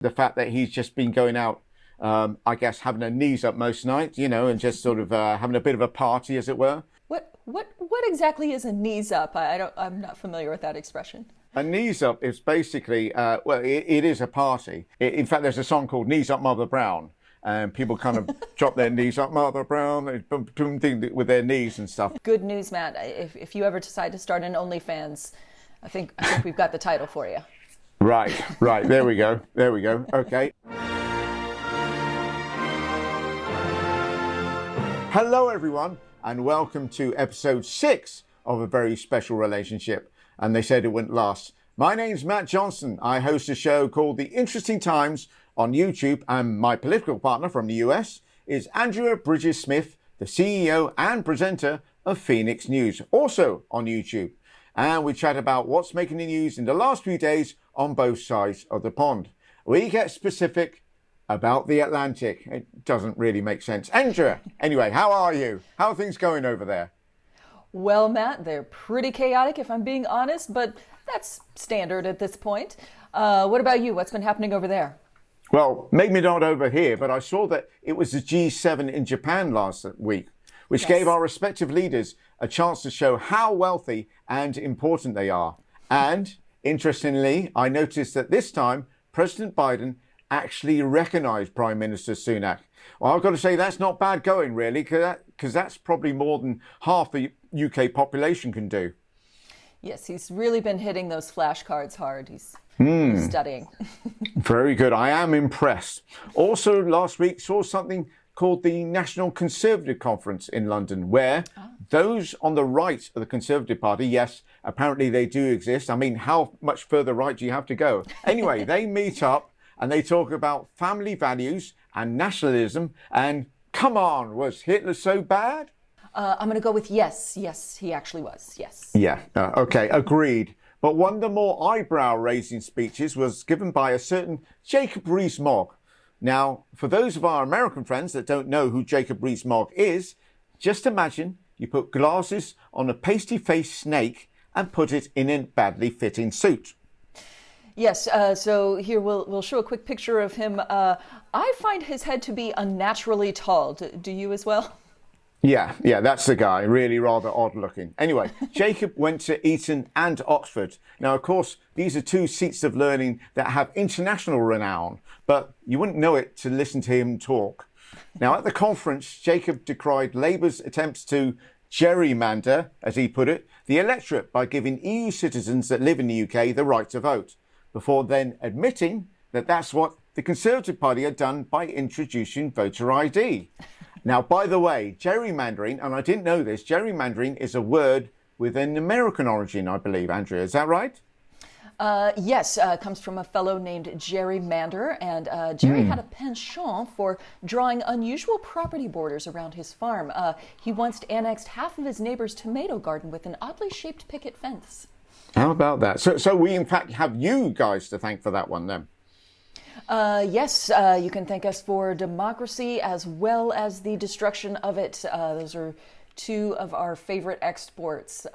The fact that he's just been going out, I guess, having a knees up most nights, and just sort of having a bit of a party, as it were. What exactly is a knees up? I'm not familiar with that expression. A knees up is basically, it is a party. In fact, there's a song called Knees Up Mother Brown. And people kind of drop their knees up, Mother Brown, with their knees and stuff. Good news, Matt. If you ever decide to start an OnlyFans, I think we've got the title for you. Right. There we go. Okay. Hello, everyone, and welcome to episode 6 of A Very Special Relationship. And they said it wouldn't last. My name's Matt Johnson. I host a show called The Interesting Times on YouTube, and my political partner from the US is Andrea Bridges-Smith, the CEO and presenter of Phoenix News, also on YouTube. And we chat about what's making the news in the last few days on both sides of the pond. We get specific about the Atlantic. It doesn't really make sense. Andrea, anyway, how are you? How are things going over there? Well, Matt, they're pretty chaotic if I'm being honest, but that's standard at this point. What about you? What's been happening over there? Well, maybe not over here, but I saw that it was the G7 in Japan last week, which gave our respective leaders a chance to show how wealthy and important they are. And interestingly, I noticed that this time, President Biden actually recognized Prime Minister Sunak. Well, I've got to say that's not bad going, really, because that's probably more than half the UK population can do. Yes, he's really been hitting those flashcards hard. He's studying. Very good. I am impressed. Also, last week saw something called the National Conservative Conference in London, where those on the right of the Conservative Party, yes, apparently they do exist. I mean, how much further right do you have to go? Anyway, they meet up and they talk about family values and nationalism. And come on, was Hitler so bad? I'm going to go with yes. Yes, he actually was. Yes. Yeah. Okay. Agreed. But one of the more eyebrow-raising speeches was given by a certain Jacob Rees-Mogg. Now, for those of our American friends that don't know who Jacob Rees-Mogg is, just imagine you put glasses on a pasty-faced snake and put it in a badly fitting suit. Yes, so here we'll show a quick picture of him. I find his head to be unnaturally tall. Do you as well? Yeah, that's the guy. Really rather odd looking. Anyway, Jacob went to Eton and Oxford. Now, of course, these are two seats of learning that have international renown, but you wouldn't know it to listen to him talk. Now, at the conference, Jacob decried Labour's attempts to gerrymander, as he put it, the electorate by giving EU citizens that live in the UK the right to vote, before then admitting that that's what the Conservative Party had done by introducing voter ID. Now, by the way, gerrymandering, and I didn't know this, gerrymandering is a word with an American origin, I believe, Andrea. Is that right? Yes, comes from a fellow named Jerry Mander, and Jerry had a penchant for drawing unusual property borders around his farm. He once annexed half of his neighbor's tomato garden with an oddly shaped picket fence. How about that? So we, in fact, have you guys to thank for that one, then? Yes, you can thank us for democracy as well as the destruction of it. Those are two of our favorite exports.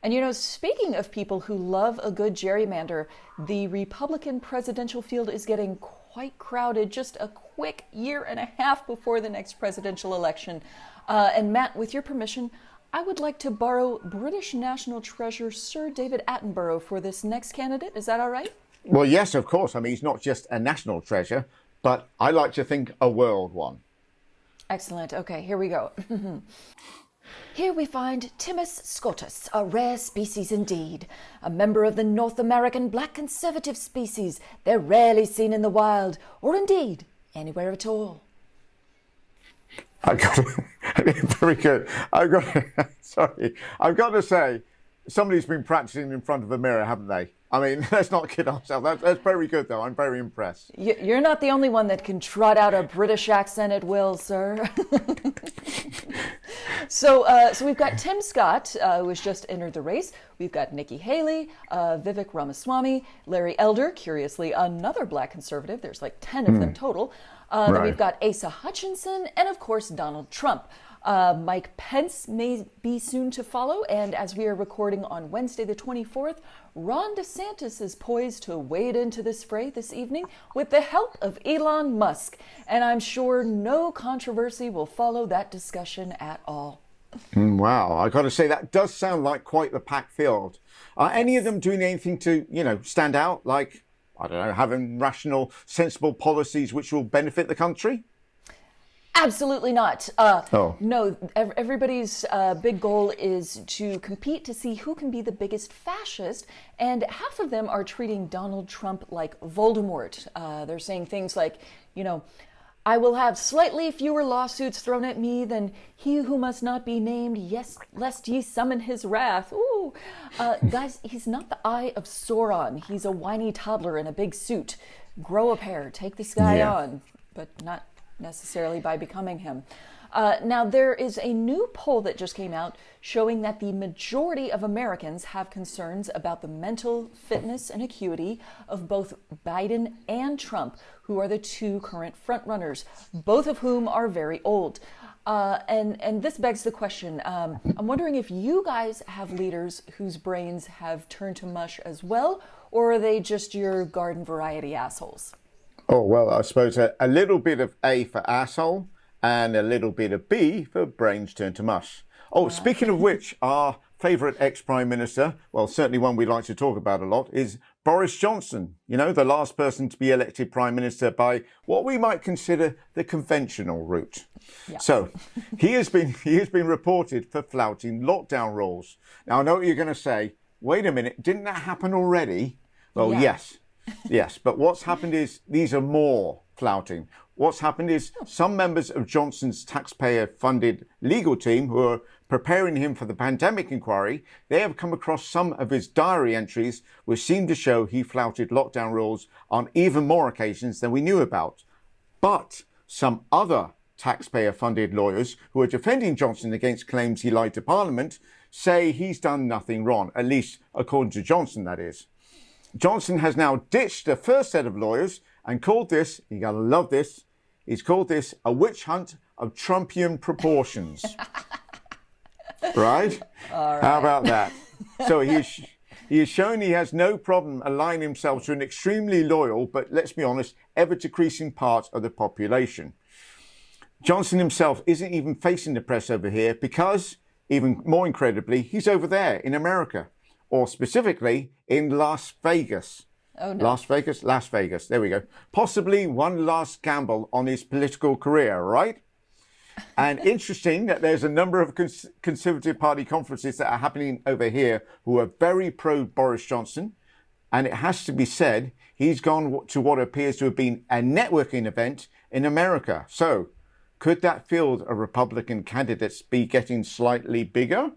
And speaking of people who love a good gerrymander, the Republican presidential field is getting quite crowded just a quick year and a half before the next presidential election. And Matt, with your permission, I would like to borrow British National Treasure Sir David Attenborough for this next candidate. Is that all right? Well, yes, of course. I mean, he's not just a national treasure, but I like to think a world one. Excellent. Okay, here we go. Here we find Timmus scotus, a rare species indeed. A member of the North American black conservative species. They're rarely seen in the wild, or indeed anywhere at all. Very good. I've got to say, somebody's been practicing in front of a mirror, haven't they? I mean, let's not kid ourselves. That's very good, though. I'm very impressed. You're not the only one that can trot out a British accent at will, sir. So we've got Tim Scott, who has just entered the race. We've got Nikki Haley, Vivek Ramaswamy, Larry Elder, curiously another black conservative. There's like 10 of them total. Then we've got Asa Hutchinson, and of course Donald Trump. Mike Pence may be soon to follow. And as we are recording on Wednesday, the 24th, Ron DeSantis is poised to wade into this fray this evening with the help of Elon Musk. And I'm sure no controversy will follow that discussion at all. Wow, I got to say, that does sound like quite the packed field. Are any of them doing anything to, stand out? Like, I don't know, having rational, sensible policies which will benefit the country? Absolutely not. No, everybody's big goal is to compete to see who can be the biggest fascist, and half of them are treating Donald Trump like Voldemort. They're saying things like, I will have slightly fewer lawsuits thrown at me than he who must not be named, yes, lest ye summon his wrath. Ooh. Guys, he's not the Eye of Sauron. He's a whiny toddler in a big suit. Grow a pair, take this guy on, but not necessarily by becoming him. Now, there is a new poll that just came out showing that the majority of Americans have concerns about the mental fitness and acuity of both Biden and Trump, who are the two current frontrunners, both of whom are very old. And this begs the question, I'm wondering if you guys have leaders whose brains have turned to mush as well, or are they just your garden variety assholes? Oh, well, I suppose a little bit of A for asshole and a little bit of B for brains turned to mush. Oh, speaking of which, our favourite ex-Prime Minister, well, certainly one we like to talk about a lot, is Boris Johnson, the last person to be elected Prime Minister by what we might consider the conventional route. Yeah. So he has been reported for flouting lockdown rules. Now, I know what you're going to say. Wait a minute, didn't that happen already? Well, yes. Yes, but what's happened is these are more flouting. What's happened is some members of Johnson's taxpayer-funded legal team who are preparing him for the pandemic inquiry, they have come across some of his diary entries which seem to show he flouted lockdown rules on even more occasions than we knew about. But some other taxpayer-funded lawyers who are defending Johnson against claims he lied to Parliament say he's done nothing wrong, at least according to Johnson, that is. Johnson has now ditched the first set of lawyers and called this, you gotta love this, he's called this a witch hunt of Trumpian proportions. Right? All right? How about that? So he has shown he has no problem aligning himself to an extremely loyal, but let's be honest, ever-decreasing part of the population. Johnson himself isn't even facing the press over here because, even more incredibly, he's over there in America, or specifically in Las Vegas. Oh, no. Las Vegas. There we go. Possibly one last gamble on his political career, right? And interesting that there's a number of Conservative Party conferences that are happening over here who are very pro Boris Johnson. And it has to be said, he's gone to what appears to have been a networking event in America. So could that field of Republican candidates be getting slightly bigger?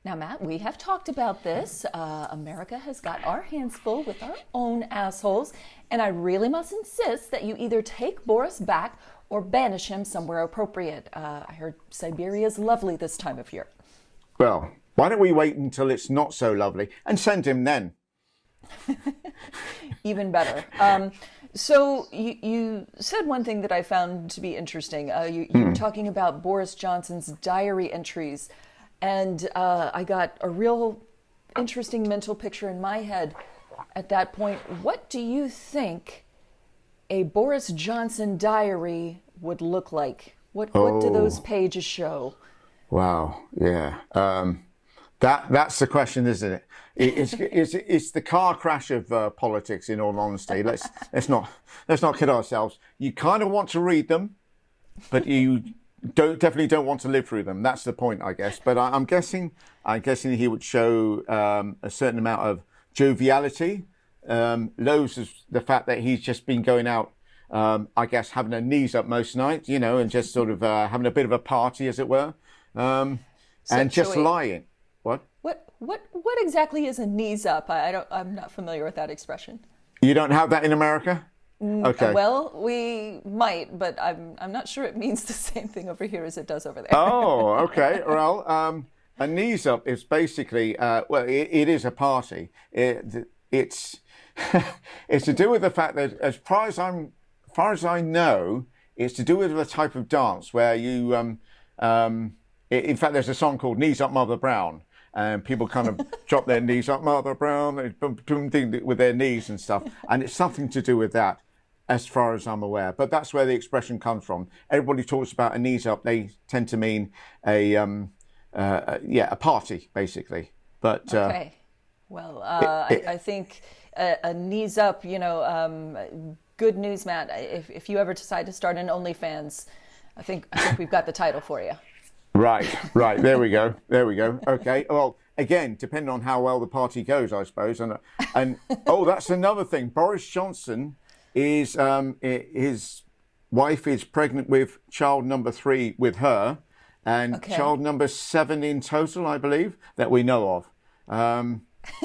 Now, Matt, we have talked about this. America has got our hands full with our own assholes, and I really must insist that you either take Boris back or banish him somewhere appropriate. I heard Siberia's lovely this time of year. Well, why don't we wait until it's not so lovely and send him then? Even better. So you said one thing that I found to be interesting. You were talking about Boris Johnson's diary entries. And I got a real interesting mental picture in my head at that point. What do you think a Boris Johnson diary would look like? What do those pages show? Wow, yeah. That's the question, isn't it? It's the car crash of politics, in all honesty. Let's not kid ourselves. You kind of want to read them, but you definitely don't want to live through them. That's the point, I guess. But I'm guessing he would show a certain amount of joviality, loads of the fact that he's just been going out, I guess, having a knees up most nights, and just sort of having a bit of a party, as it were, and just lying. What exactly is a knees up? I'm not familiar with that expression. You don't have that in America? Okay. Well, we might, but I'm not sure it means the same thing over here as it does over there. Oh, okay. Well, a knees up is basically, it is a party. It's it's to do with the fact that, as far as I know, it's to do with the type of dance where you In fact, there's a song called "Knees Up, Mother Brown," and people kind of drop their knees up, Mother Brown, with their knees and stuff, and it's something to do with that, as far as I'm aware. But that's where the expression comes from. Everybody talks about a knees up; they tend to mean a party, basically. But okay, well, I think a knees up, good news, Matt. If you ever decide to start an OnlyFans, I think we've got the title for you. Right. There we go. Okay. Well, again, depending on how well the party goes, I suppose. And oh, that's another thing. Boris Johnson is his wife is pregnant with child number 3 with her, and child number 7 in total, I believe, that we know of.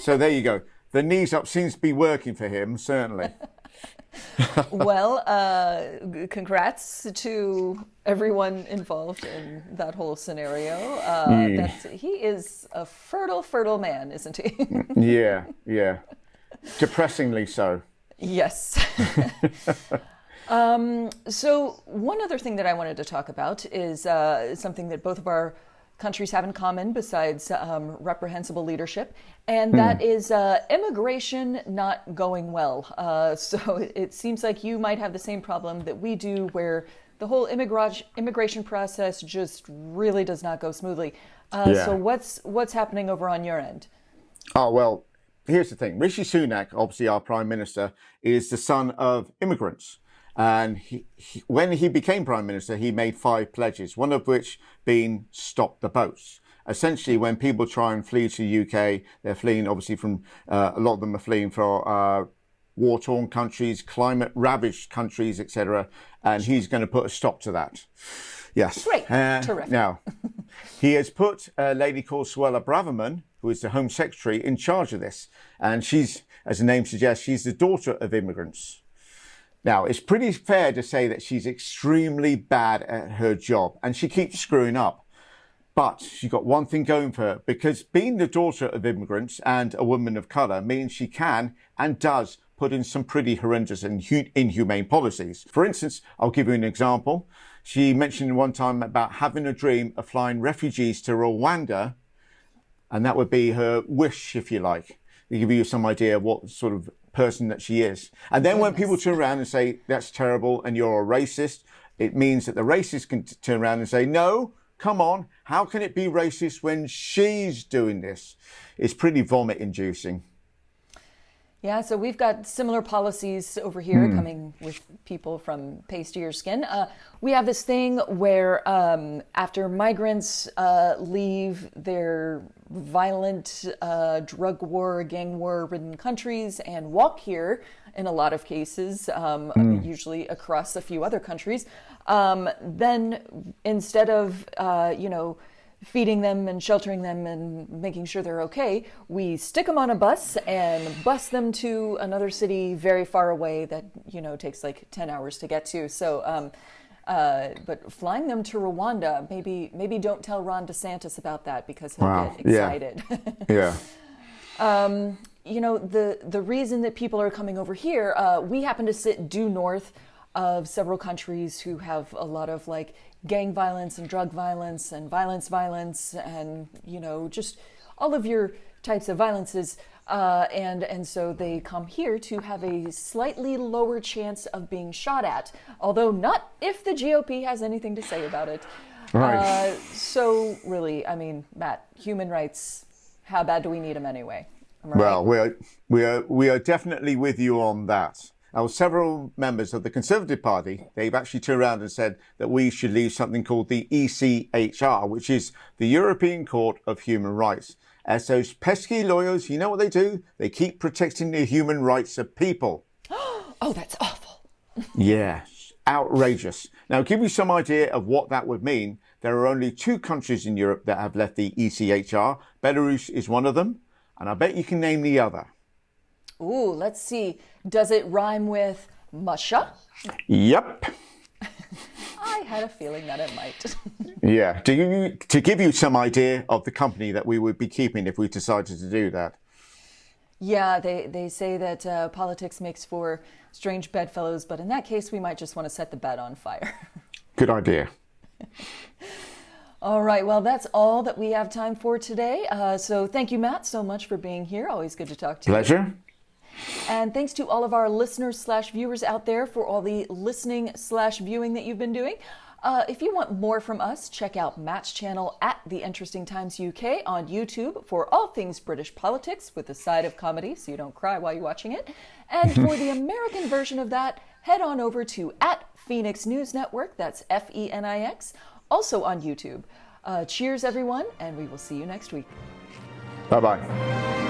So there you go. The knees up seems to be working for him, certainly. Well, congrats to everyone involved in that whole scenario. He is a fertile man, isn't he? Yeah. Depressingly so. Yes. So one other thing that I wanted to talk about is something that both of our countries have in common besides reprehensible leadership, and that is immigration not going well. So it seems like you might have the same problem that we do, where the whole immigration process just really does not go smoothly. So what's happening over on your end? Oh, well, here's the thing. Rishi Sunak, obviously our Prime Minister, is the son of immigrants. And when he became Prime Minister, he made 5 pledges, one of which being stop the boats. Essentially, when people try and flee to the UK, they're fleeing, obviously, from a lot of them are fleeing for war-torn countries, climate-ravaged countries, etc. And he's going to put a stop to that. Yes. Great. Terrific. Now, he has put a lady called Suella Braverman, who is the Home Secretary, in charge of this. And she's, as the name suggests, she's the daughter of immigrants. Now, it's pretty fair to say that she's extremely bad at her job, and she keeps screwing up. But she's got one thing going for her, because being the daughter of immigrants and a woman of colour means she can and does put in some pretty horrendous and inhumane policies. For instance, I'll give you an example. She mentioned one time about having a dream of flying refugees to Rwanda, and that would be her wish, if you like. To give you some idea of what sort of person that she is. And then when people turn around and say, that's terrible and you're a racist, it means that the racist can turn around and say, no, come on, how can it be racist when she's doing this? It's pretty vomit-inducing. Yeah, so we've got similar policies over here coming with people from pastier skin. We have this thing where after migrants leave their violent drug war, gang war-ridden countries and walk here, in a lot of cases, usually across a few other countries, then instead of, feeding them and sheltering them and making sure they're okay, we stick them on a bus and bus them to another city very far away that, takes like 10 hours to get to. So, but flying them to Rwanda, maybe don't tell Ron DeSantis about that, because he'll get excited. Yeah. The reason that people are coming over here, we happen to sit due north of several countries who have a lot of gang violence and drug violence and violence and just all of your types of violences, and so they come here to have a slightly lower chance of being shot at, although not if the GOP has anything to say about it. Right. So really, Matt, human rights, how bad do we need them anyway? Am I Well, right? we are definitely with you on that. Now, several members of the Conservative Party, they've actually turned around and said that we should leave something called the ECHR, which is the European Court of Human Rights. As those pesky lawyers, you know what they do? They keep protecting the human rights of people. Oh, that's awful. Yeah, outrageous. Now, to give you some idea of what that would mean, there are only 2 countries in Europe that have left the ECHR. Belarus is one of them, and I bet you can name the other. Ooh, let's see. Does it rhyme with Musha? Yep. I had a feeling that it might. Yeah. To give you some idea of the company that we would be keeping if we decided to do that. Yeah, they say that politics makes for strange bedfellows, but in that case, we might just want to set the bed on fire. Good idea. All right, well, that's all that we have time for today. So thank you, Matt, so much for being here. Always good to talk to you. Pleasure. And thanks to all of our listeners/viewers out there for all the listening/viewing that you've been doing. If you want more from us, check out Matt's channel at The Interesting Times UK on YouTube for all things British politics with a side of comedy so you don't cry while you're watching it. And for the American version of that, head on over to at Phoenix News Network, that's FENIX, also on YouTube. Cheers, everyone, and we will see you next week. Bye-bye.